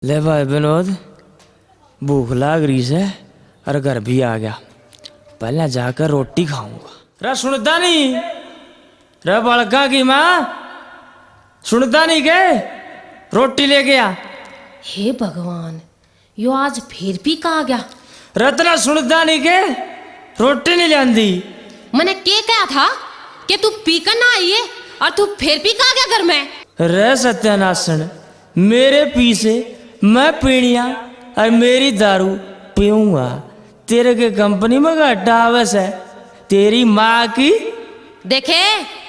ले भाई विनोद, भूख लाग रही से और घर भी आ गया। पहले जाकर रोटी खाऊंगा। रे सुनता नहीं? रे बड़का की माँ सुनता नहीं के? रोटी ले गया। हे भगवान, यो आज फिर भी कहा गया। रत्ना सुनता नहीं के? रोटी नहीं लांदी। मैंने के कहा था कि तू पीकर ना आइए और तू फिर भी कहा गया घर में। रे सत्यानाशन, मेरे पीछे मैं पीणिया और मेरी दारू पीऊंगा। तेरे के कंपनी में घाटा आवस है तेरी माँ की। देखे,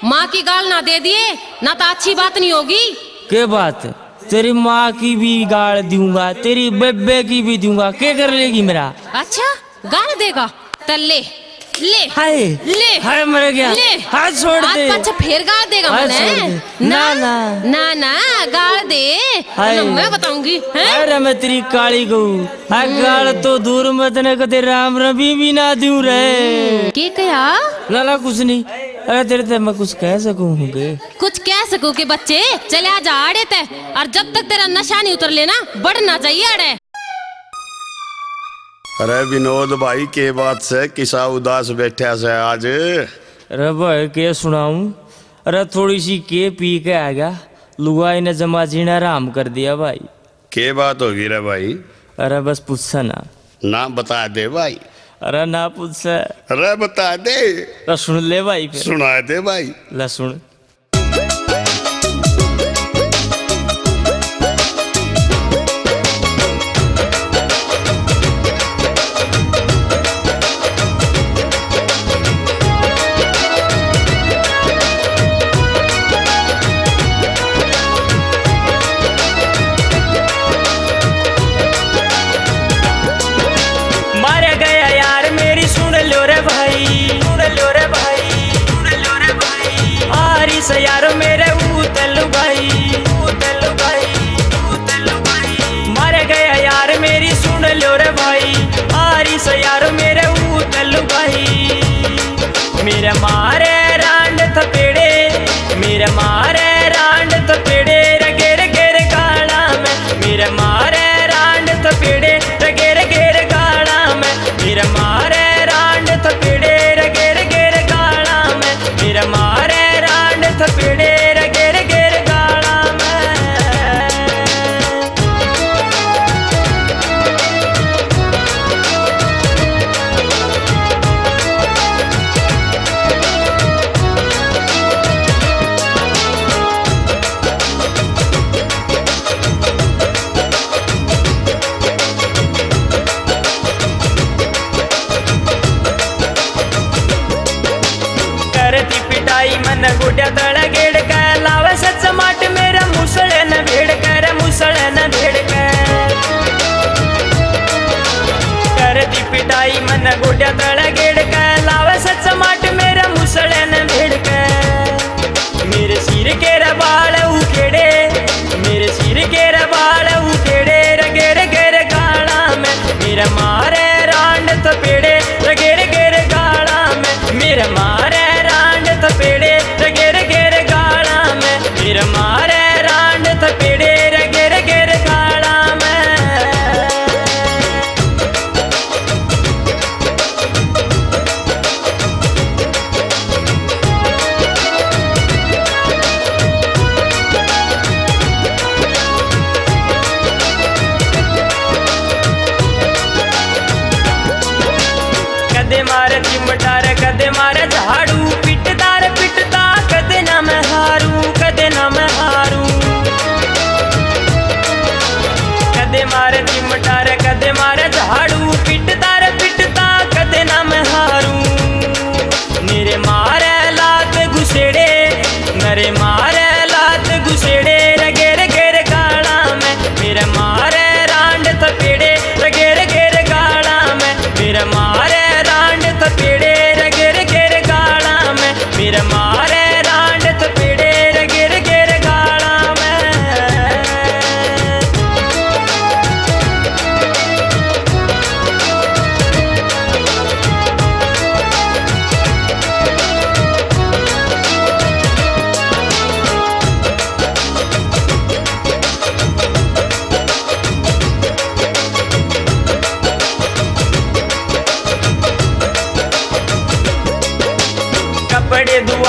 माँ की गाल ना दे दिए ना तो अच्छी बात नहीं होगी। के बात? तेरी माँ की भी गाल दूंगा, तेरी बेबे की भी दूंगा। क्या कर लेगी मेरा? अच्छा, गाल देगा? तल्ले ले हाय ले हाय, मर गया। ले हाथ छोड़ दे। अच्छा फिर गाल देगा हाथ मैंने? छोड़ दे। ना ना ना ना गाल दे हाय। ना, मैं बताऊंगी। अरे मैं तेरी काली गऊ। गाल तो दूर मत ने कदे राम रवि भी ना दूं रे। के कहा? ना ना कुछ नहीं। अरे तेरे ते मैं कुछ कह सकूंगे? कुछ कह सको के बच्चे चले आ जा आड़े ते, और जब तक तेरा नशा नहीं उतर लेना बढ़ना चाहिए अड़े। अरे विनोद भाई, के बात से किसा उदास बैठा से आज? अरे भाई के सुनाऊं? अरे थोड़ी सी के पी के आ गया, लुगाई ने जमा जीना आराम कर दिया भाई। के बात होगी रे भाई? अरे बस पूछा ना। ना बता दे भाई। अरे ना पूछा। अरे बता दे। तो सुन ले भाई फिर। सुना दे भाई। ला सुन। मारे गया यार मेरी, सुन लो रे भाई, सुन लो रे भाई, सुन लो रे भाई। आरी से यार मेरे उतलू भाई, उतलू भाई, उतलू भाई। मारे गया यार मेरी, सुन लो रे भाई। आरी से यार मेरे उतलू भाई। मेरे मारे रांड थपेड़े, मेरे मारे रांड थपेड़े रगेर गेर गाड़ा में। मेरे मारे रांड थपेड़े रगेर गेर गाड़ा में। मेरे मारे रांड थपेड़े रगेर गेर गाड़ा में। मेरे मारे रांड थपेड़े रगेर गेर गाड़ा में।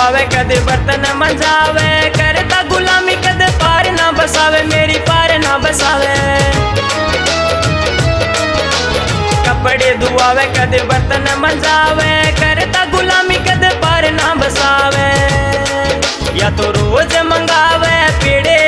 दुआवे कदे बर्तन मंजावे, करता गुलामी कदे पार ना बसावे, मेरी पार ना बसावे। कपड़े दुआवे कदे बर्तन मंजावे, करता गुलामी कदे पार ना बसावे। या तो रोज मंगावे पेड़े,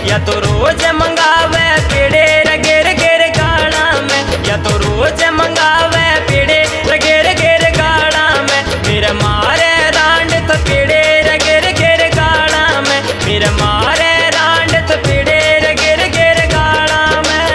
या तो रोज मंगावे पेड़े रगेर गेर गाड़ा में, या तो रोज मंगावे पेड़े रगेर गेर गाड़ा में। मेरे मारे रांड तो पेड़े रगेर गेर गाड़ा में, मेरे मारे रांड तो पेड़े रगेर गेर गाड़ा में।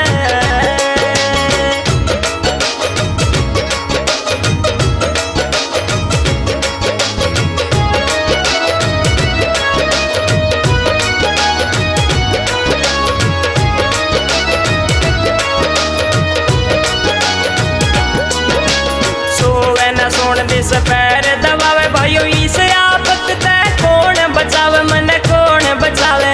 सोवे न सोन दिस पैर दबावे, भाइयों इस आफत ते कौन बचावे, मन कौन बचावे।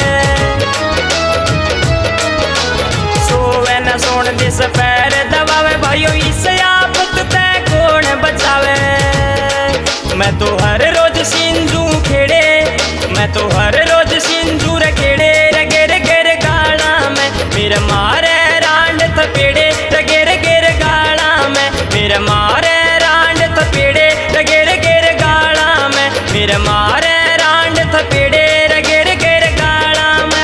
सोवे न सोन दिस पैर दबावे, भाइयों इस आफत ते कौन बचावे। मैं तो हर रोज सिंधु खेड़े, मैं तो हर रोज सिंधु खेड़े रगेर गेर गाड़ा में, मेरे मारे रांड थपेड़े रगेर गेर गाड़ा में, मेरे मारे रांड थपेड़े रगेर गेर गाड़ा में, मेरे मारे रांड थपेड़े रगेर गेर गाड़ा में।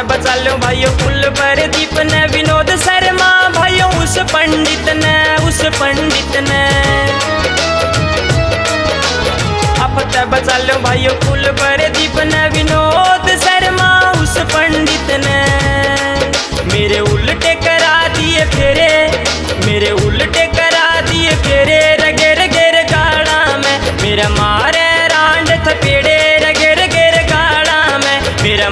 बचा लो भाइयों कुल पर दीप ने, विनोद शर्मा भाइयों उस पंडित ने, उस पंडित ने। आपत बचा लो भाइयों कुल पर दीप ने, विनोद शर्मा उस पंडित ने। मेरे उल्टे करा दिए फेरे, मेरे उल्टे करा दिए फेरे रगेर गेर गाड़ा में, मेरे मारे रांड थपेड़े रगेर गेर गाड़ा में, मेरे